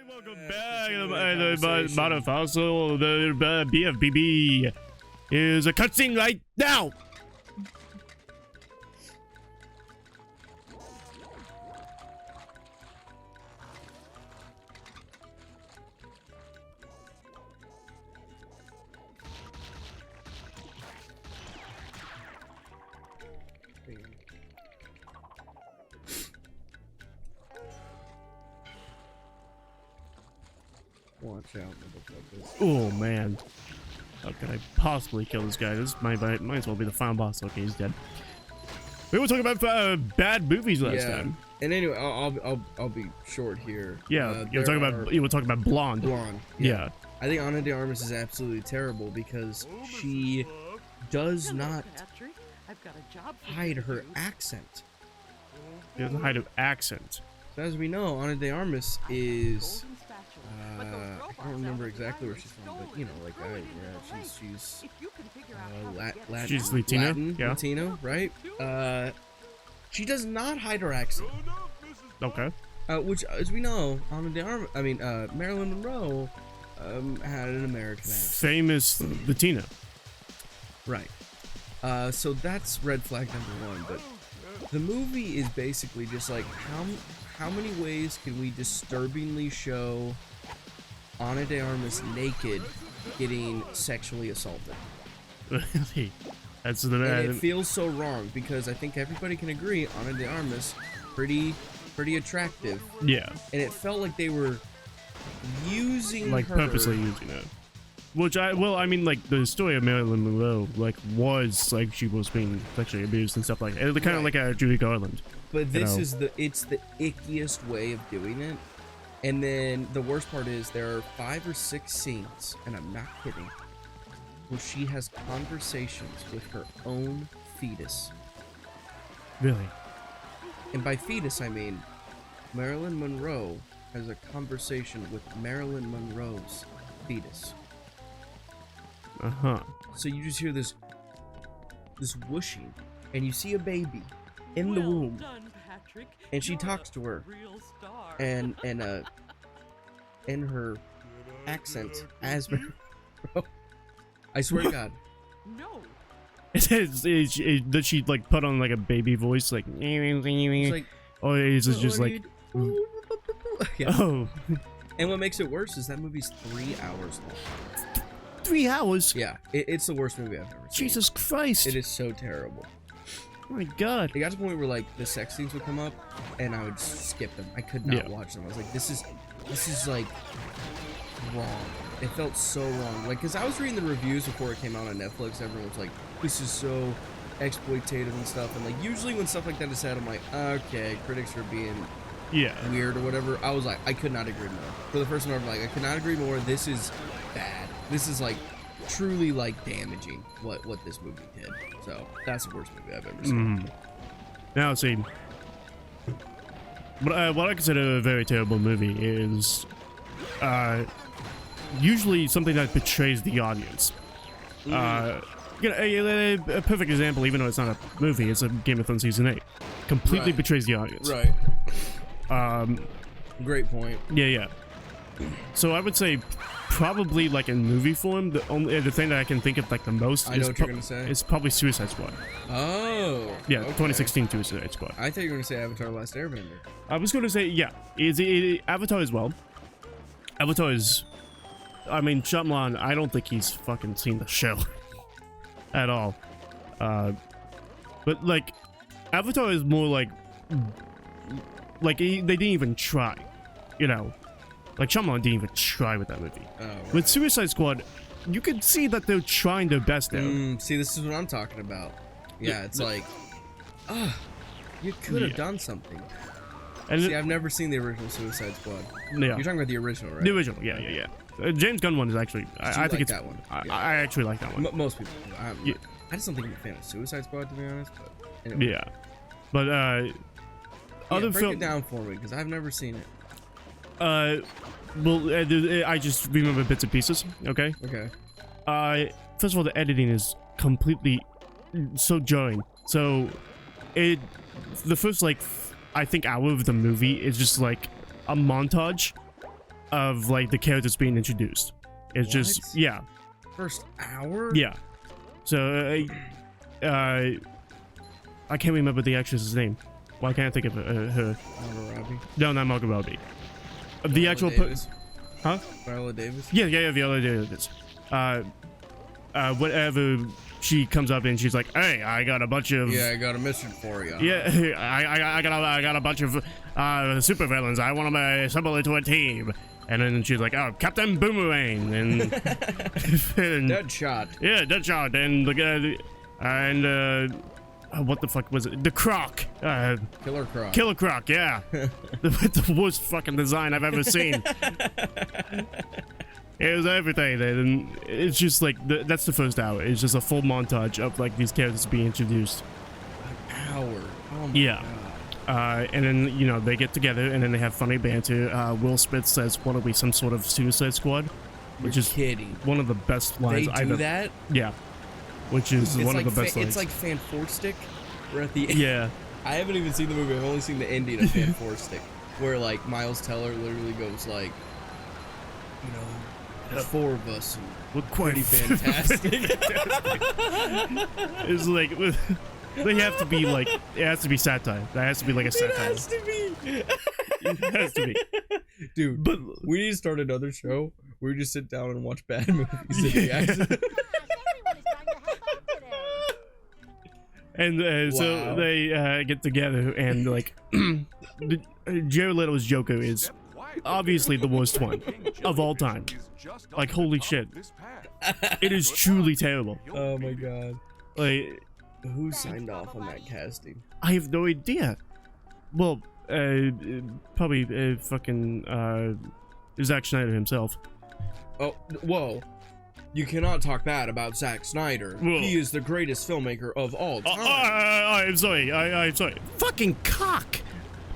Welcome back to the Modern Fossil. The BFBB is a cutscene right now. Watch out, motherfuckers. Oh man, how can I possibly kill this guy? This might as well be the final boss. Okay, he's dead. We were talking about bad movies last time. And anyway, I'll be short here. Yeah, you were talking about Blonde. Blonde. Yeah. I think Ana de Armas is absolutely terrible because she does not hide her accent. She doesn't hide her accent. So as we know, Ana de Armas is I don't remember exactly where she's from, but you know, like she's Latino, Latin, yeah. Latino, right? She does not hide her accent. Okay. Which, as we know, Marilyn Monroe had an American accent. Famous Latino. Right. So that's red flag number one. But the movie is basically just like how many ways can we disturbingly show Ana de Armas naked getting sexually assaulted? Really? That's the and it feels so wrong because I think everybody can agree Ana de Armas pretty attractive. Yeah. And it felt like they were using her purposely using it. Which I mean, like the story of Marilyn Monroe, was like she was being sexually abused and stuff like that. Kind of like a Judy Garland. But this is it's the ickiest way of doing it. And then the worst part is there are 5 or 6 scenes, and I'm not kidding, where she has conversations with her own fetus. Really? And by fetus, I mean Marilyn Monroe has a conversation with Marilyn Monroe's fetus. Uh-huh. So you just hear this whooshing, and you see a baby in the womb, and she talks to her, and in her accent as Marilyn Monroe. I swear to God. No. Does she like put on like a baby voice like? Like oh, is it just like? Yeah. Oh. And what makes it worse is that movie's 3 hours long. 3 hours? Yeah, it's the worst movie I've ever seen. Jesus Christ! It is so terrible. Oh my God! It got to the point where like the sex scenes would come up, and I would skip them. I could not watch them. I was like, this is like wrong. It felt so wrong. Like, cause I was reading the reviews before it came out on Netflix. Everyone was like, this is so exploitative and stuff. And like, usually when stuff like that is said, I'm like, okay, critics are being weird or whatever. I was like, I could not agree more. For the first time ever, like, I could not agree more. This is bad. This is like truly like damaging what this movie did. So that's the worst movie I've ever seen. Now see, what I consider a very terrible movie is usually something that betrays the audience. A perfect example, even though it's not a movie, it's a Game of Thrones season 8. Completely betrays the audience. Right. Great point. Yeah. So I would say probably like in movie form, the thing that I can think of like the most I know what you're gonna say. It's probably Suicide Squad. Oh. Yeah, okay. 2016 Suicide Squad. I thought you were gonna say Avatar: Last Airbender. I was gonna say Avatar as well. Avatar is, I mean, Shyamalan, I don't think he's fucking seen the show at all. But like Avatar is more like they didn't even try, you know. Like, Shyamalan didn't even try with that movie. Oh, right. With Suicide Squad, you can see that they're trying their best there. See, this is what I'm talking about. Yeah, it's like, you could have done something. And see, I've never seen the original Suicide Squad. Yeah. You're talking about the original, right? The original, yeah. James Gunn one is actually, I think it's that one. I actually like that one. Most people do. I just don't think I'm a fan of Suicide Squad, to be honest. But anyway. Yeah. But, other break it down for me, because I've never seen it. Well, I just remember bits and pieces, okay? Okay. First of all, the editing is completely so jarring. So, the first, like, I think hour of the movie is just, like, a montage of like the characters being introduced. It's just What? yeah, First hour? yeah. So I can't remember the actress's name. Why can't I think of her? Margot Robbie. No, not Margot Robbie. The Viola actual Davis. huh? Viola Davis. Yeah, Viola Davis. Whatever, she comes up and she's like, "Hey, I got a bunch of Yeah, I got a mission for you. yeah, I got a bunch of supervillains. I want to assemble into a team." And then she's like, "Oh, Captain Boomerang," and, and Deadshot. yeah, Deadshot, and the guy, and what the fuck was it? The Croc. Killer Croc. Killer Croc, yeah. the worst fucking design I've ever seen. It was everything, and it's just like that's the first hour. It's just a full montage of like these characters being introduced. An hour. Oh my Yeah. God. And then you know they get together, and then they have funny banter. Will Smith says, "Want to be some sort of Suicide Squad," which is kidding. one of the best lines They I've do ever. that? Yeah, which is It's one like of the best lines. It's like Fan Four Stick. We're at the end. Yeah. I haven't even seen the movie. I've only seen the ending of Fan Four Stick, where like Miles Teller literally goes like, you know, there's four of us. And We're quite fantastic. It's like they have to be like it has to be satire. That has to be like a It satire. has to be. It has to be. Dude, But we need to start another show where we just sit down and watch bad movies and react. and so Wow. they get together and like Jared Leto's Joker is obviously the worst one of all time. Like holy shit, it is truly terrible. Oh my god. Like Who signed off on that casting? I have no idea. Well, probably fucking Zack Snyder himself. Oh, whoa. You cannot talk bad about Zack Snyder. Whoa. He is the greatest filmmaker of all time. I'm sorry. I'm sorry. Fucking cock.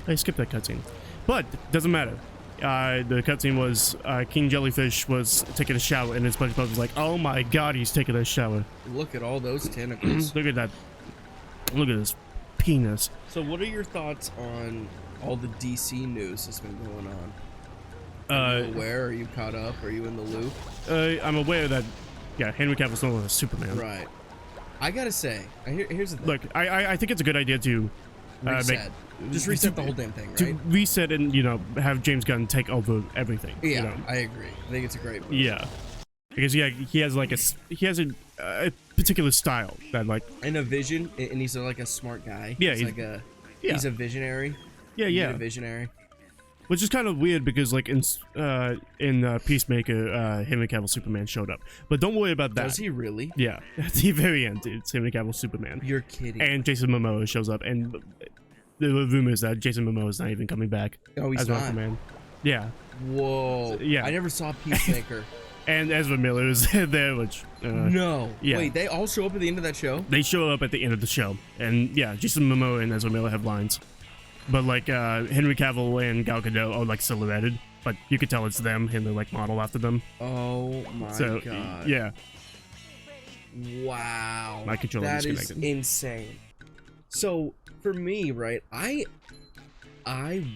I skipped that cutscene, but doesn't matter. The cutscene was King Jellyfish was taking a shower, and his SpongeBob was like, "Oh my god, he's taking a shower." Look at all those tentacles. Look at that. Look at his penis. So what are your thoughts on all the DC news that's been going on? Are you aware? Are you caught up? Are you in the loop? I'm aware that, yeah, Henry Cavill's no longer Superman. Right. I gotta say, here's the thing. Look, I think it's a good idea to Reset. Just reset the whole damn thing, to right? reset and have James Gunn take over everything. Yeah, you know? I agree. I think it's a great move. Yeah, because he has like a particular style that like And a vision, and he's like a smart guy. Yeah, he's a visionary. yeah He's a visionary. Which is kind of weird because like in Peacemaker, Henry Cavill Superman showed up, but don't worry about that. Does he really? Yeah, at the very end, it's Henry Cavill Superman. You're kidding. And Jason Momoa shows up, and there were rumors that Jason Momoa is not even coming back Oh, he's as not. Aquaman. Yeah, Whoa. Yeah. I never saw Peacemaker. and Ezra Miller is there, which No. yeah. Wait, they all show up at the end of that show? they show up at the end of the show, and yeah, Jason Momoa and Ezra Miller have lines, but like Henry Cavill and Gal Gadot are like silhouetted, but you could tell it's them, and they're like model after them. Oh my So god. yeah, Wow. My controller That is disconnected. insane. So for me, right, I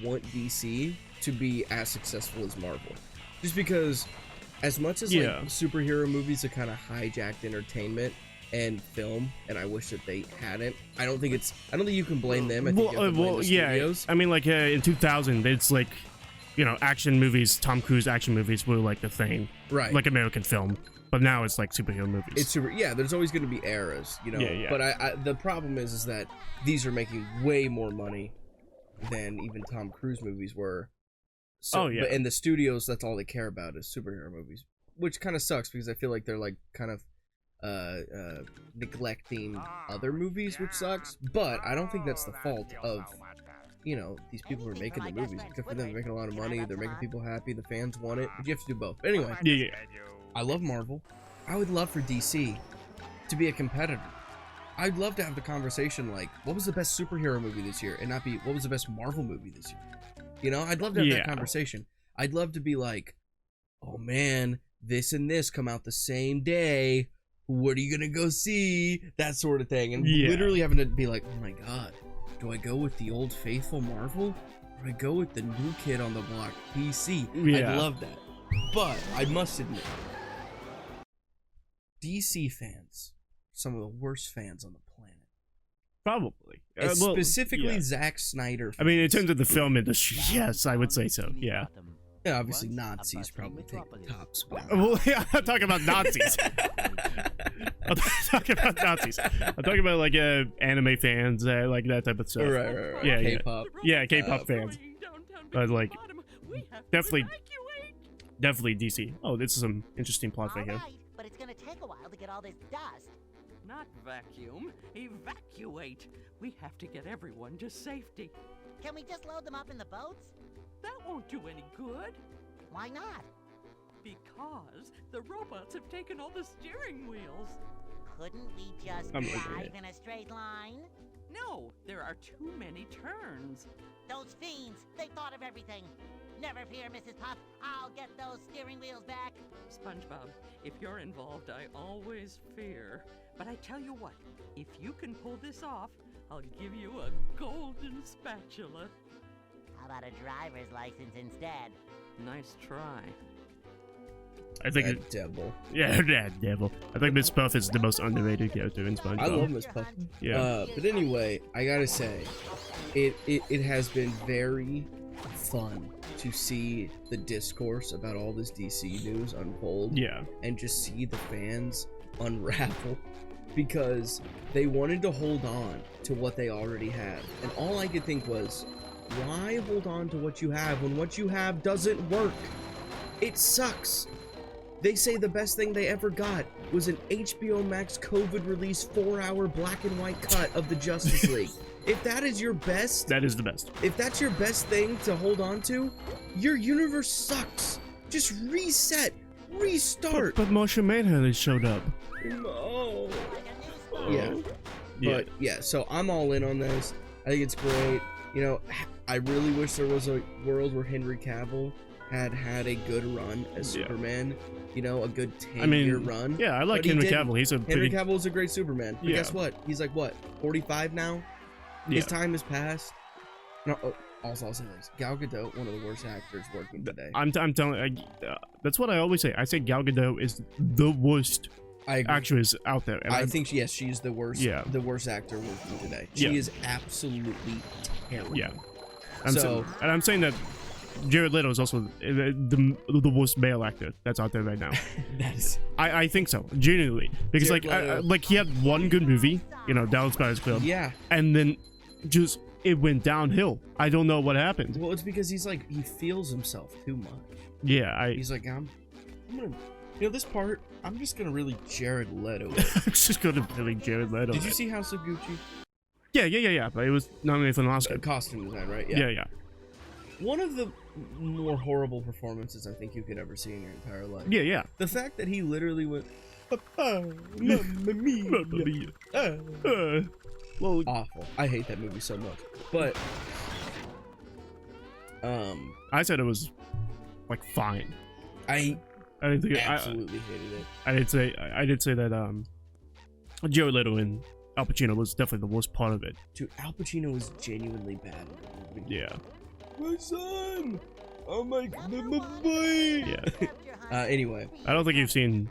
want DC to be as successful as Marvel. Just because as much as Yeah. like superhero movies have kind of hijacked entertainment and film, and I wish that they hadn't. I don't think you can blame them. I think you have to blame the studios. I mean, like in 2000, it's like, action movies, Tom Cruise action movies were like the thing, Right. like American film. But now it's like superhero movies. It's super. Yeah, there's always going to be eras, Yeah, yeah. But the problem is that these are making way more money than even Tom Cruise movies were. So, Oh, yeah. And the studios, that's all they care about is superhero movies, which kind of sucks because I feel like they're like kind of neglecting other movies, which sucks. But I don't think that's the fault of these people who are making the movies. Except for them, they're making a lot of money. They're making people happy. The fans want it. But you have to do both. But anyway. yeah. I love Marvel. I would love for DC to be a competitor. I'd love to have the conversation like, what was the best superhero movie this year? And not be, what was the best Marvel movie this year? I'd love to have that conversation. I'd love to be like, oh man, this and this come out the same day. What are you going to go see? That sort of thing. And literally having to be like, oh my God, do I go with the old faithful Marvel? I go with the new kid on the block, PC. Yeah. I love that. But I must admit, DC fans, some of the worst fans on the planet. Probably. Specifically yeah. Zack Snyder fans. I mean, in terms of the film industry, yes, I would say so. Yeah. Yeah, obviously Nazis probably take the top spot. Well, yeah, I'm talking about Nazis. I'm talking about Nazis. I'm talking about like anime fans, like that type of stuff. Right. Yeah, K-pop. Yeah, K-pop fans. But like, definitely DC. Oh, this is some interesting plot right here. Alright, but it's gonna take a while to get all this dust. Not vacuum, evacuate. We have to get everyone to safety. Can we just load them up in the boats? That won't do any good. Why not? Because the robots have taken all the steering wheels. Couldn't we just I'm looking drive at it. in a straight line? No, there are too many turns. Those fiends, they thought of everything. Never fear, Mrs. Puff. I'll get those steering wheels back. SpongeBob, if you're involved, I always fear. But I tell you what, if you can pull this off, I'll give you a golden spatula. How about a driver's license instead? Nice try. I think That devil. yeah, that devil. I think Miss Puff is the most underrated character in SpongeBob. I love Miss Puff. Yeah. But anyway, I gotta say, it has been very fun to see the discourse about all this DC news unfold. Yeah. And just see the fans unravel because they wanted to hold on to what they already have. And all I could think was, why hold on to what you have when what you have doesn't work? It sucks. They say the best thing they ever got was an HBO Max COVID release 4-hour black and white cut of the Justice League. If that is your best, That is the best. if that's your best thing to hold on to, your universe sucks. Just reset, restart. But Martian Manhunter has showed up. No. Like a new sport. Yeah. Yeah. But yeah, so I'm all in on this. I think it's great. You know, I really wish there was a world where Henry Cavill had a good run as Yeah. Superman. You know, a good 10-year I mean, run. yeah, I like But he Henry didn't. Cavill. He's a Henry pretty. Cavill is a great Superman. But Yeah. guess what? He's like, what, 45 now? Yeah. His time has passed. No, also, I'll say this. Gal Gadot, one of the worst actors working today. I'm telling. That's what I always say. I say Gal Gadot is the worst I agree. actress out there. And I think, yes, she's the worst. Yeah. The worst actor working today. She Yeah. is absolutely terrible. Yeah. So- And I'm saying that Jared Leto is also the worst male actor that's out there right now. That is. I think so, genuinely, because Jared like Leto. like he had one good movie, you know, Dallas Buyers Club, Yeah. and then just it went downhill. I don't know what happened. Well, it's because he's like, he feels himself too much. Yeah, He's like, I'm gonna, you know, this part, I'm just gonna really Jared Leto. I'm just gonna really Jared Leto. Did you see House of Gucci? Yeah. But it was nominated for an Oscar. Costume design, right? Yeah. One of the more horrible performances I think you could ever see in your entire life. Yeah. The fact that he literally went, Papa, Mamma Mia. Well, Awful. I hate that movie so much. But, I said it was like fine. I I didn't think absolutely hated it. I did say that Jared Leto and Al Pacino was definitely the worst part of it. Dude, Al Pacino was genuinely bad in that movie. Yeah. My son! Oh my boy! Yeah. Anyway. I don't think you've seen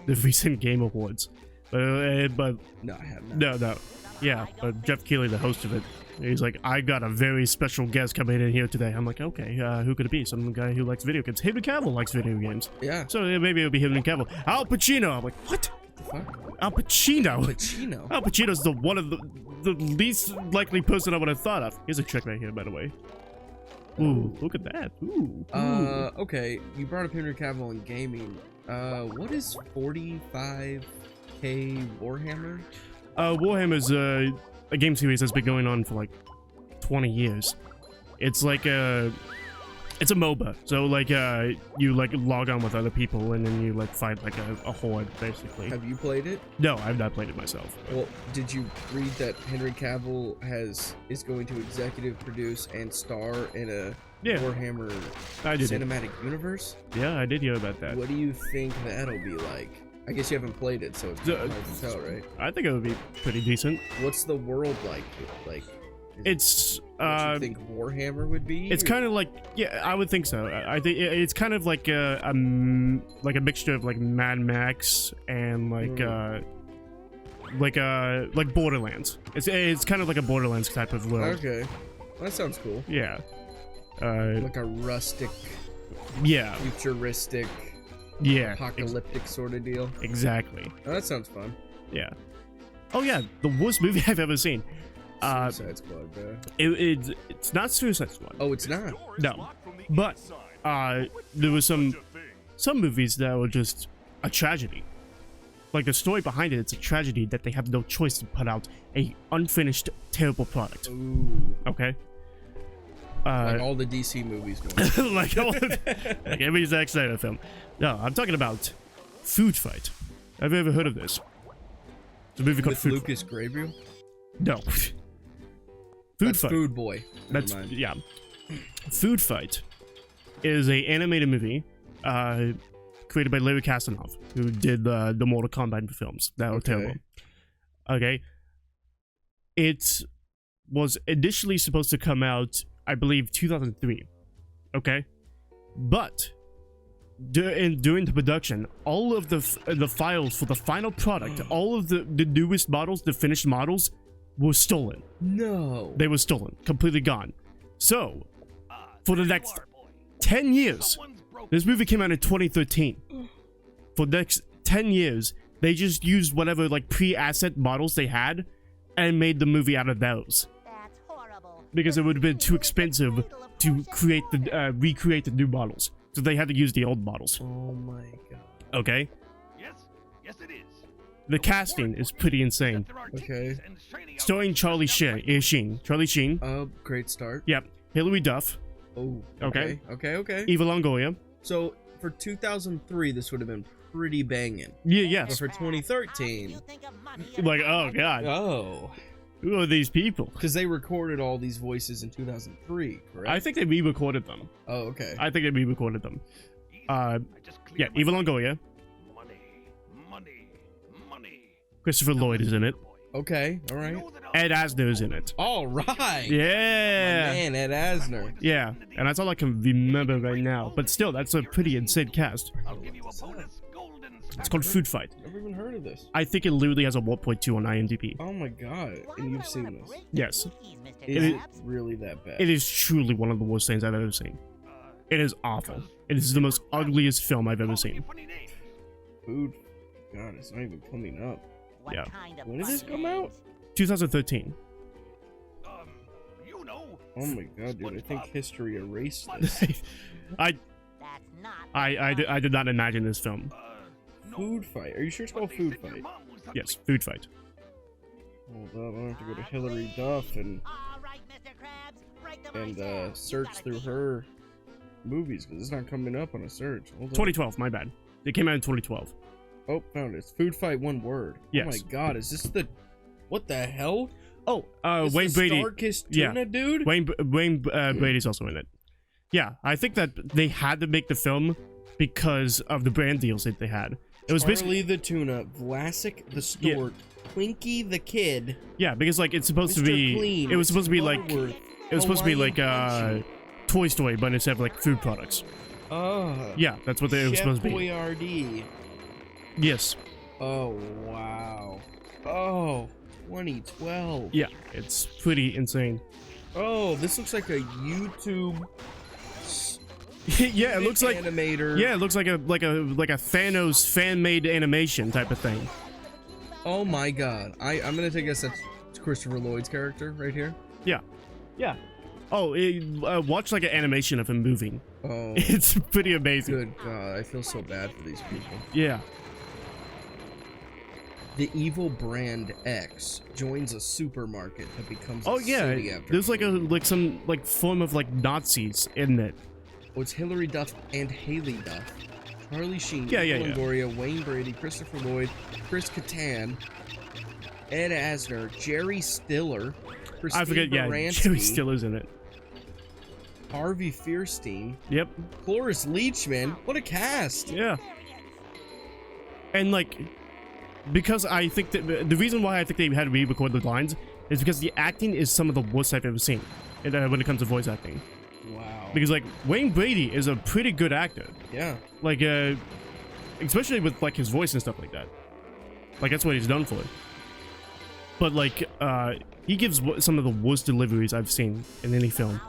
the recent Game Awards, but No, I have not. no. Yeah, but Jeff Keighley, the host of it, he's like, I got a very special guest coming in here today. I'm like, okay, who could it be? Some guy who likes video games. Henry Cavill likes video games. Yeah. So maybe it'll be Henry Cavill. Al Pacino. I'm like, what? The fuck? Al Pacino. Pacino. Al Pacino's the one of the least likely person I would have thought of. Here's a trick right here, by the way. Ooh, look at that. Ooh. Okay, you brought up Henry Cavill in gaming. What is 45K Warhammer? Warhammer's a game series that's been going on for like 20 years. It's like it's a MOBA. So like you like log on with other people and then you like fight like a horde basically. Have you played it? No, I've not played it myself. Well, did you read that Henry Cavill is going to executive produce and star in a Yeah. Warhammer I did. cinematic universe? Yeah, I did hear about that. What do you think that'll be like? I guess you haven't played it, so it's hard to tell, right? I think it would be pretty decent. What's the world like? Like, It's what you think Warhammer would be? it's kind of like, yeah, I would think so. I think it's kind of like a mixture of like Mad Max and like Borderlands. It's kind of like a Borderlands type of world. Okay, that sounds cool. Yeah. Like a rustic, Yeah. futuristic, Yeah. apocalyptic sort of deal. Exactly. Oh, that sounds fun. Yeah. Oh yeah, the worst movie I've ever seen. Suicide Squad, bro. It's not Suicide Squad. Oh, it's not. No, but there was some movies that were just a tragedy. Like the story behind it, it's a tragedy that they have no choice to put out a unfinished, terrible product. Ooh. Okay. Like all the DC movies. Man. like every Zack Snyder film. No, I'm talking about Food Fight. Have you ever heard of this? It's a movie called With Food Lucas Grabeel? No. That's Fight. Food Boy. Never That's mind. yeah. Food Fight is a animated movie created by Larry Kasanoff, who did the Mortal Kombat films that were terrible. Okay. It was initially supposed to come out, I believe, 2003. Okay, but during the production, all of the files for the final product, all of the newest models, the finished models, were stolen. No. They were stolen, completely gone. So, for the next 10 years, this movie came out in 2013. For the next 10 years, they just used whatever like pre-asset models they had and made the movie out of those. That's horrible. Because it would have been too expensive to create the recreate the new models. So they had to use the old models. Oh my god. Okay? Yes, it is. The casting is pretty insane. Okay. Starring Charlie Sheen. Charlie Sheen. Great start. Yep. Hilary Duff. Oh. Okay. Okay. Eva Longoria. So for 2003, this would have been pretty banging. Yeah, But yes. for 2013, Like, oh god. oh, Who are these people? because they recorded all these voices in 2003, correct? I think they re-recorded them. Oh, okay. I think they re-recorded them. Yeah, Eva Longoria. Money. Christopher Lloyd is in it. Okay. All right. Ed Asner is in it. All right. Yeah. Man, Ed Asner. Yeah, and that's all I can remember right now. But still, that's a pretty insane cast. I'll give you a bonus golden It's called Food Fight. Never even heard of this. I think it literally has a 1.2 on IMDb. Oh my god. And you've seen this. Yes. Is It it really that bad? It is truly one of the worst things I've ever seen. It is awful. It is the most ugliest film I've ever seen. Food. God, it's not even coming up. Yeah. When did this come out? 2013. You know. Oh my god, dude. I think history erased this. I did not imagine this film. Food Fight. Are you sure it's called Food Fight? Yes, Food Fight. Hold up, I have to go to Hilary Duff and search through her movies because it's not coming up on a search. Hold up. 2012, my bad. It came out in 2012. Oh, found it. It's Food Fight, one word. Yes. Oh my god, is this the... What the hell? Oh, This Wayne is Brady. Star-Kissed Yeah. Tuna, dude? Wayne Brady's also in it. Yeah, I think that they had to make the film because of the brand deals that they had. It was basically Charlie the Tuna, Vlasic the Stork, Twinkie the Kid, yeah, because like it's supposed to Mr. be. Clean, It was supposed to be like. Longworth, It was supposed to be like Hawaiian Toy Story, but instead of like food products. Yeah, that's what they were Chef supposed to be. Boyardee. Yes. Oh, wow. Oh, 2012. Yeah, it's pretty insane. Oh, this looks like a YouTube Yeah, it looks like. animator. Yeah, it looks like a Thanos fan-made animation type of thing. Oh my god. I'm gonna take a guess that's Christopher Lloyd's character right here. Yeah. Yeah. Oh, watch like an animation of him moving. Oh, It's pretty amazing. good god. I feel so bad for these people. Yeah. The evil brand X joins a supermarket that becomes a Oh yeah. city after There's like food. some form of like Nazis in it. Oh, it's Hilary Duff and Haley Duff. Charlie Sheen, Yeah, yeah, Eva yeah. Longoria, Wayne Brady, Christopher Lloyd, Chris Kattan, Ed Asner, Jerry Stiller, Christine I forget. Yeah, Baranski, Jerry Stiller's in it. Harvey Fierstein, Yep. Cloris Leachman. What a cast! Yeah. And like, because I think that the reason why I think they had to re-record the lines is because the acting is some of the worst I've ever seen when it comes to voice acting. Wow. Because like Wayne Brady is a pretty good actor. Yeah. Like especially with like his voice and stuff like that. Like that's what he's done for it. But like he gives some of the worst deliveries I've seen in any film.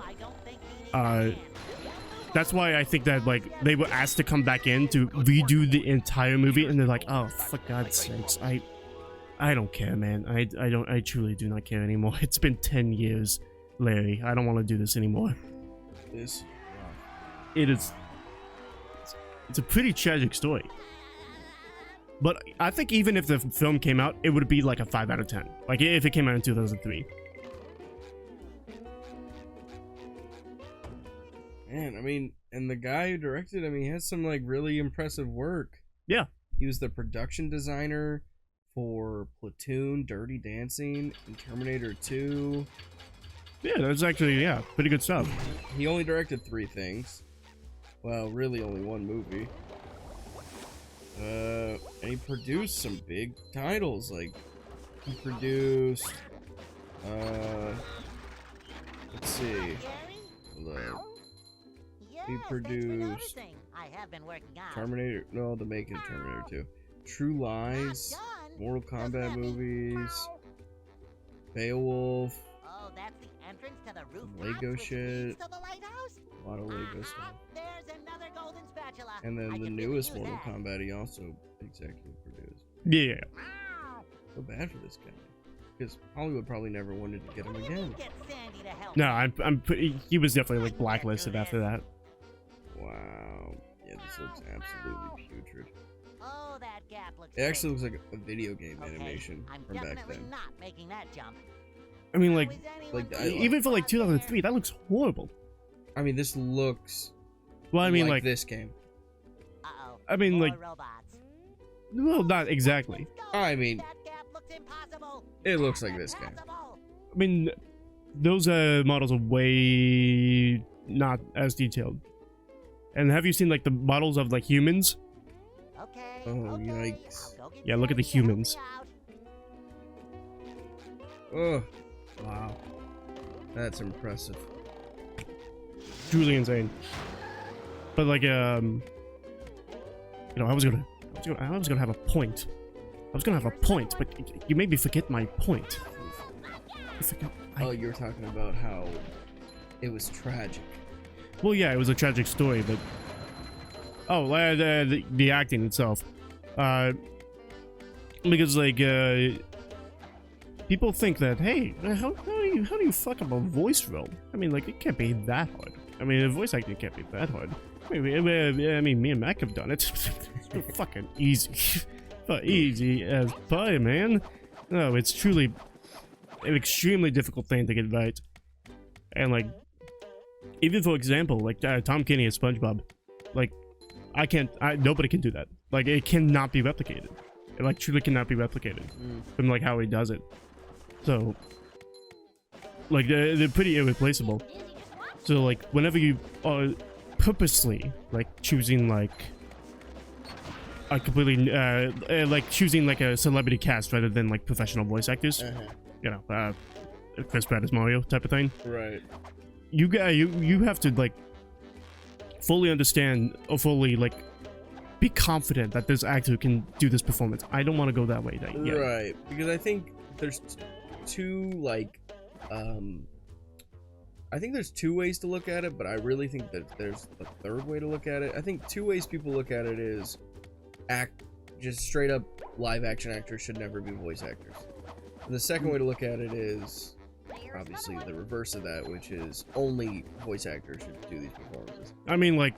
That's why I think that like they were asked to come back in to redo the entire movie, and they're like, oh, for God's sakes, I don't care, man. I truly do not care anymore. It's been 10 years, Larry. I don't want to do this anymore. It is. It's a pretty tragic story. But I think even if the film came out, it would be like a 5 out of 10. Like if it came out in 2003. Man, I mean, and the guy who directed, I mean, he has some like really impressive work. Yeah. He was the production designer for Platoon, Dirty Dancing, and Terminator 2. Yeah, that's actually, yeah, pretty good stuff. He only directed 3 things. Well, really only 1 movie. And he produced some big titles, like he produced let's see. He produced Terminator, no, the making of Terminator 2. True Lies, Mortal Kombat movies, Beowulf, Lego shit, a lot of Lego stuff. And then the newest Mortal Kombat he also executive produced. Yeah. So bad for this guy. Because Hollywood probably never wanted to get him again. No, I'm pretty, he was definitely like blacklisted after that. Wow. Yeah, this looks absolutely putrid. Oh, that gap looks It actually looks like a video game animation I'm from back definitely then. not making that jump. I mean, like I even for like 2003, that looks horrible. I mean, this looks Well, I mean, like this game. Uh-oh. I mean, More like, robots. well, not exactly. I mean, That gap looks impossible. it looks like this game. Impossible. I mean, those models are way not as detailed. And have you seen like the models of like humans? Okay. Oh, okay. yikes. I'll go get Yeah, look at the Sandy to help humans. me out. Oh, wow. That's impressive. Truly insane. But like you know, I was gonna have a point. I was gonna have a point, but you made me forget my point. Oh, you were talking about how it was tragic. Well, yeah, it was a tragic story, but the acting itself, because like people think that, hey, how do you fuck up a voice role? I mean, like, it can't be that hard. I mean, voice acting can't be that hard. I mean, me and Mac have done it. It's fucking easy. But easy as pie, man. No, it's truly an extremely difficult thing to get right. And like, even for example, like Tom Kenny as SpongeBob, like, nobody can do that. Like, it cannot be replicated. It like truly cannot be replicated from like how he does it. So, like, they're pretty irreplaceable. So like, whenever you are purposely like choosing like a completely like choosing like a celebrity cast rather than like professional voice actors, you know, Chris Pratt as Mario type of thing. Right. You have to like fully understand or fully like be confident that this actor can do this performance. I don't want to go that way. Right, because I think there's two like I think there's 2 ways to look at it, but I really think that there's a third way to look at it. I think 2 ways people look at it is just straight up live action actors should never be voice actors. And the second way to look at it is obviously the reverse of that, which is only voice actors should do these performances. I mean, like,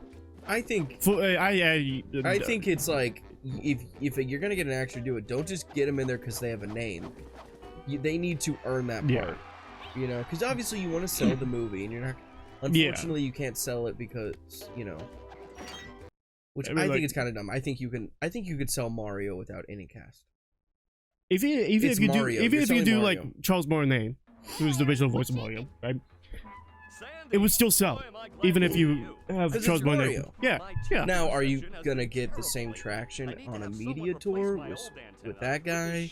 I think I think it's like if you're gonna get an actor to do it, don't just get them in there because they have a name. They need to earn that part. Yeah. You know, because obviously you want to sell the movie, and you're not. Unfortunately, you can't sell it because which I mean, think it's kind of dumb. I think you could sell Mario without any cast. Even if you do like Charles Martinet, who's the original voice of Mario, right? It would still sell, even if you have Charles Martinet. Yeah. Now, are you gonna get the same traction on a media tour with that guy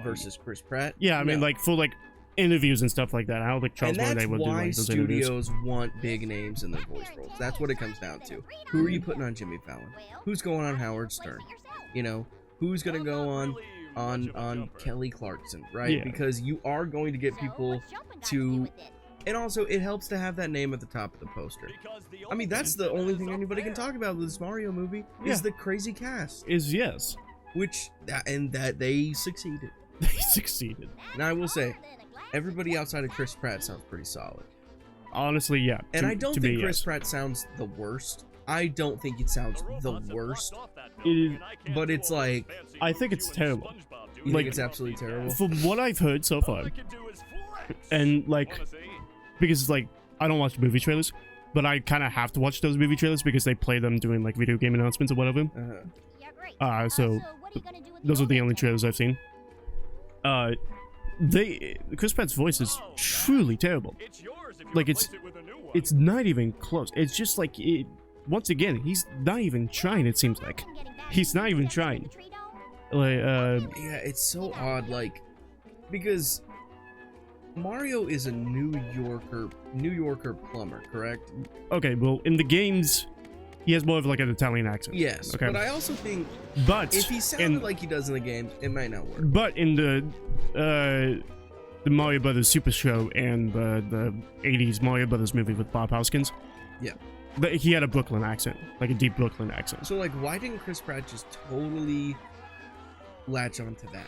versus Chris Pratt? Yeah, I mean, like for like interviews and stuff like that. I don't think Charles And Martinet that's would do why like those interviews. studios want big names in their voice roles. That's what it comes down to. Who are you putting on Jimmy Fallon? Who's going on Howard Stern? You know, who's gonna go on Kelly Clarkson, right? Yeah. Because you are going to get people to, and also it helps to have that name at the top of the poster. I mean, that's the only thing anybody can talk about with this Mario movie Yeah. is the crazy cast, Yes. that they succeeded. They succeeded. And I will say, everybody outside of Chris Pratt sounds pretty solid. Honestly, yeah. And I don't think Chris yes. Pratt sounds the worst. I don't think it sounds the worst, but it's like, I think it's terrible. you Like, think it's absolutely terrible? From what I've heard so far, and like, because like I don't watch movie trailers, but I kind of have to watch those movie trailers because they play them during like video game announcements or whatever. So those are the only trailers I've seen. Chris Pratt's voice is truly terrible. Like it's not even close. It's just like once again, he's not even trying. It seems like he's not even trying. Like Yeah, it's so odd, like, because Mario is a New Yorker plumber, correct? okay, well in the games, he has more of like an Italian accent. Yes, Okay. but I also think But if he sounded like he does in the games, it might not work. But in the Mario Brothers Super Show and the 80s Mario Brothers movie with Bob Hoskins, Yeah. he had a Brooklyn accent, like a deep Brooklyn accent. So, like, why didn't Chris Pratt just totally latch onto that?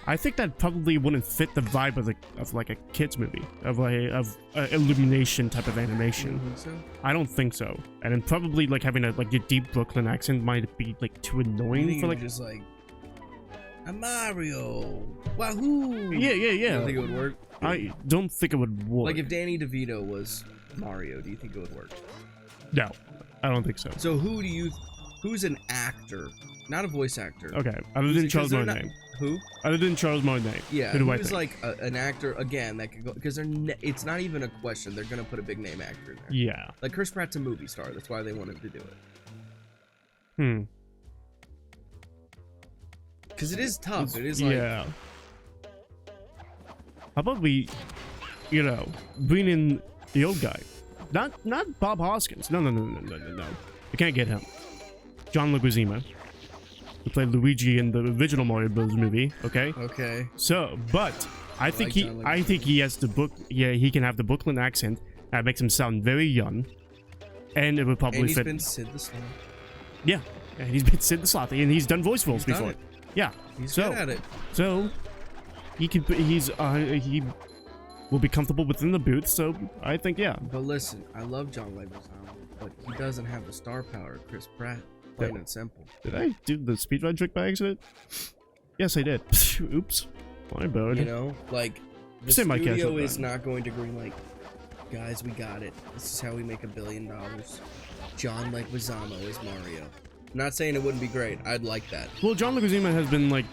I think that probably wouldn't fit the vibe of like a kids movie, of illumination type of animation. You don't think so? I don't think so. And then probably like having a deep Brooklyn accent might be like too You annoying think for it like. would just like, I'm Mario, wahoo! Yeah. You don't think it would work? I don't think it would work. Like if Danny DeVito was Mario, do you think it would work? No, I don't think so. So who's an actor, not a voice actor? Okay, other than Charles Because they're Martinet. Who? Other than Charles Martinet. Yeah, Who do I who's think? like an actor again that could go, because it's not even a question. They're gonna put a big name actor in there. Yeah. Like Chris Pratt's a movie star. That's why they wanted to do it. Hmm. Because it is tough. It is like, Yeah. How about we, bring in the old guy? Not Bob Hoskins. No. We can't get him. John Leguizamo, who played Luigi in the original Mario Bros. Movie. Okay. Okay. So, but I think like John Leguizamo. he has the book. Yeah, he can have the Brooklyn accent. That makes him sound very young, and it would probably And he's fit. been Sid the Sloth. Yeah, he's been Sid the Sloth, and he's done voice roles He's done before. it. Yeah. He's so, good at it. So he will be comfortable within the booth. So I think yeah. But listen, I love John Leguizamo, but he doesn't have the star power of Chris Pratt. Plain and simple. Did I do the speedrun trick by accident? Yes, I did. Oops. My bad. You know, like the Semi-casual studio is fun. not going to green like, guys, we got it. This is how we make $1 billion. John Leguizamo is Mario. I'm not saying it wouldn't be great. I'd like that. Well, John Leguizamo has been like,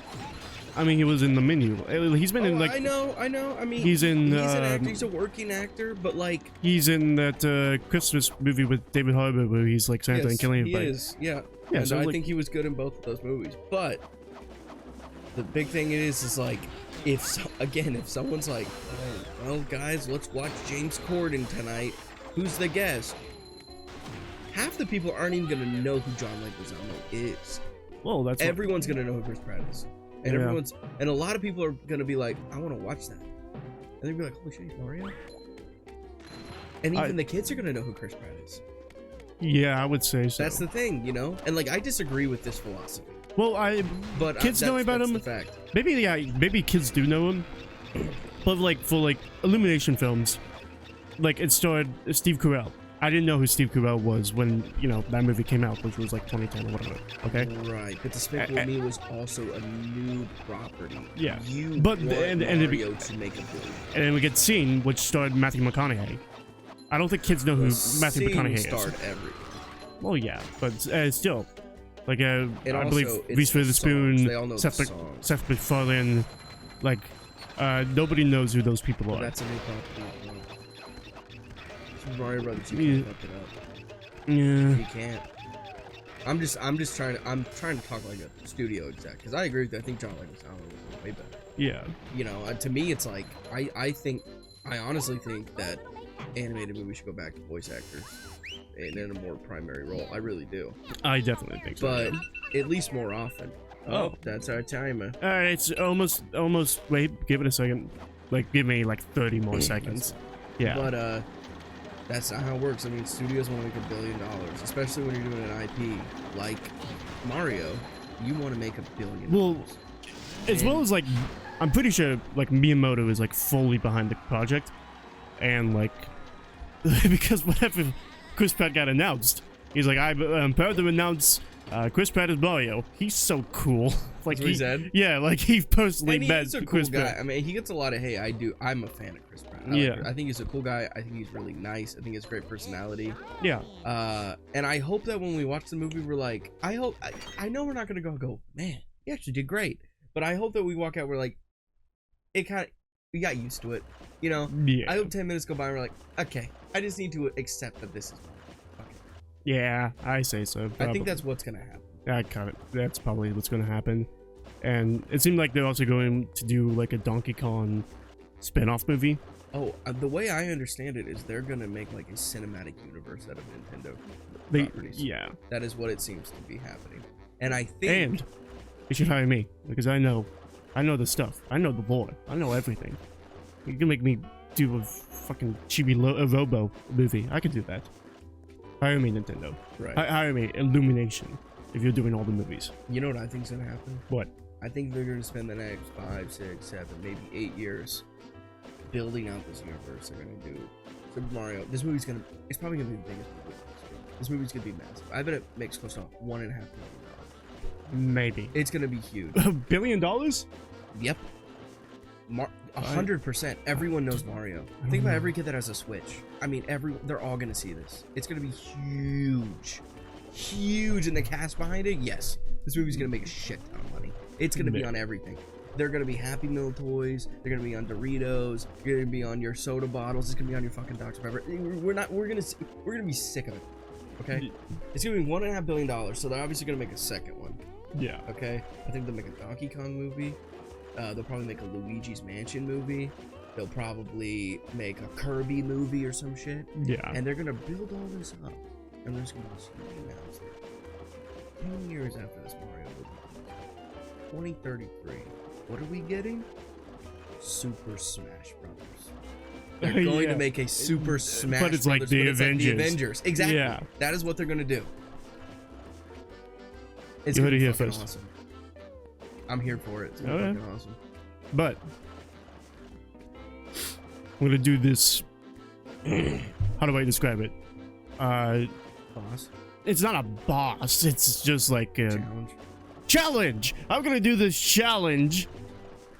I mean, he was in the menu. He's been in like. I know. I mean, He's in, He's an actor. He's a working actor, but like. He's in that Christmas movie with David Harbour where he's like Santa and killing he everybody. is. Yeah. Yeah, And so, I like- think he was good in both of those movies. But the big thing is like, if someone's like, oh, well, guys, let's watch James Corden tonight. Who's the guest? Half the people aren't even gonna know who John Leguizamo is. Well, that's what- Everyone's gonna know who Chris Pratt is, and Yeah. and a lot of people are gonna be like, I want to watch that, and they're gonna be like, holy shit, he's Mario. And even the kids are gonna know who Chris Pratt is. Yeah, I would say so. That's the thing, you know. And like, I disagree with this philosophy, Well, but kids know about that's him. the fact. Maybe kids do know him, but like for like Illumination films, like it starred Steve Carell. I didn't know who Steve Carell was when that movie came out, which was like 2010 or whatever. Okay. Right, but Despicable Me was also a new property. Yeah, You but want and Mario to make a billion. And then we get Scene, which starred Matthew McConaughey. I don't think kids know who Matthew McConaughey starred is. everything. Well, yeah, but still, like I also, believe it's Reese the Witherspoon, songs. They all know the Seth songs. Seth MacFarlane, like nobody knows who those people But are. that's a new property. Super Mario Brothers, you Yeah. can't fuck it up. Yeah. You can't. I'm trying to talk like a studio exec, because I agree with you. I think John Leguizamo was way better. Yeah. You know, to me, it's like I honestly think that animated movies should go back to voice actors in a more primary role. I really do. I definitely think so. But at least more often. Oh. That's our timer. Alright, it's almost. Wait, give it a second. Like, give me like 30 more seconds. Yeah. But that's not how it works. I mean, studios want to make $1 billion, especially when you're doing an IP like Mario. You want to make $1 billion. Well, as well as like, I'm pretty sure like Miyamoto is like fully behind the project, and like, because whenever Chris Pratt got announced, he's like, I'm proud to announce Chris Pratt is Mario. He's so cool. Like, he said? Yeah, like he personally and met he's a cool Chris guy. Pratt. I mean, he gets a lot of hate. I'm a fan of Chris Pratt. I think he's a cool guy. I think he's really nice. I think he has great personality. Yeah. And I hope that when we watch the movie, we're like, I know we're not gonna go, man, he actually did great. But I hope that we walk out, we're like, we got used to it. You know? Yeah. I hope 10 minutes go by and we're like, okay, I just need to accept that this is okay. Yeah, I say so. Probably. I think that's what's gonna happen. That's probably what's gonna happen. And it seemed like they're also going to do like a Donkey Kong spin-off movie. Oh, the way I understand it is they're gonna make like a cinematic universe out of Nintendo properties. Yeah. That is what it seems to be happening. And I think... And you should hire me, because I know the stuff. I know the lore. I know everything. You can make me do a fucking chibi Robo movie. I can do that. Hire me, Nintendo. Right. Hire me, Illumination, if you're doing all the movies. You know what I think's gonna happen? What? I think they're gonna spend the next 5, 6, 7, maybe 8 years building out this universe. They're gonna do Super Mario. It's probably gonna be the biggest movie. This movie's gonna be massive. I bet it makes close to $1.5 billion. Maybe. It's gonna be huge. $1 billion? Yep. 100%. Everyone knows Mario. Think about every kid that has a Switch. I mean, they're all gonna see this. It's gonna be huge. Huge. And the cast behind it, yes. This movie's gonna make a shit ton of money. It's gonna be on everything. They're gonna be Happy Meal toys. They're gonna be on Doritos. You're gonna be on your soda bottles. It's gonna be on your fucking Dr. Pepper. We're gonna be sick of it. Okay? It's gonna be $1.5 billion. So they're obviously gonna make a second one. Yeah. Okay? I think they'll make a Donkey Kong movie. They'll probably make a Luigi's Mansion movie. They'll probably make a Kirby movie or some shit. Yeah. And they're gonna build all this up. And there's gonna be announced 10 years after this Mario movie. 2033. What are we getting? Super Smash Brothers. They're going to make a Super Smash Brothers. But it's like the Avengers. Like the Avengers. Exactly. Yeah. That is what they're gonna do. It's You gonna heard it be here fucking first. awesome. I'm here for it. It's gonna be fucking awesome. But I'm gonna do this. How do I describe it? Boss. It's not a boss. It's just like a Challenge. I'm gonna do this challenge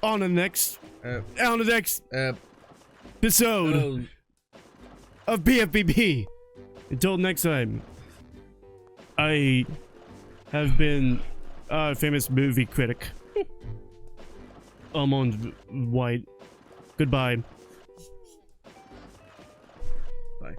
on the next episode of BFBB. Until next time, I have been a famous movie critic. Almond White. Goodbye. Bye.